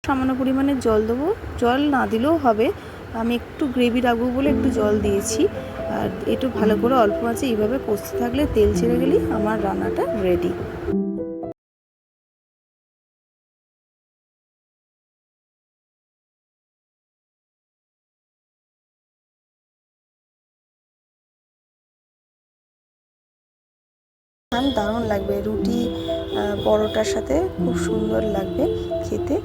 সামান্য পরিমাণে জল দেবো, জল না দিলেও হবে, আমি একটু গ্রেভি রাখবো বলে একটু জল দিয়েছি। আর একটু ভালো করে অল্প আছে এইভাবে কষতে থাকলে তেল ছেড়ে গেলেই আমার রান্নাটা রেডি। দারুণ লাগবে রুটি পরোটার সাথে, খুব সুন্দর লাগবে খেতে।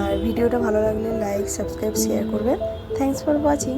আর ভিডিওটা ভালো লাগলে লাইক, সাবস্ক্রাইব, শেয়ার করবেন। Thanks for watching.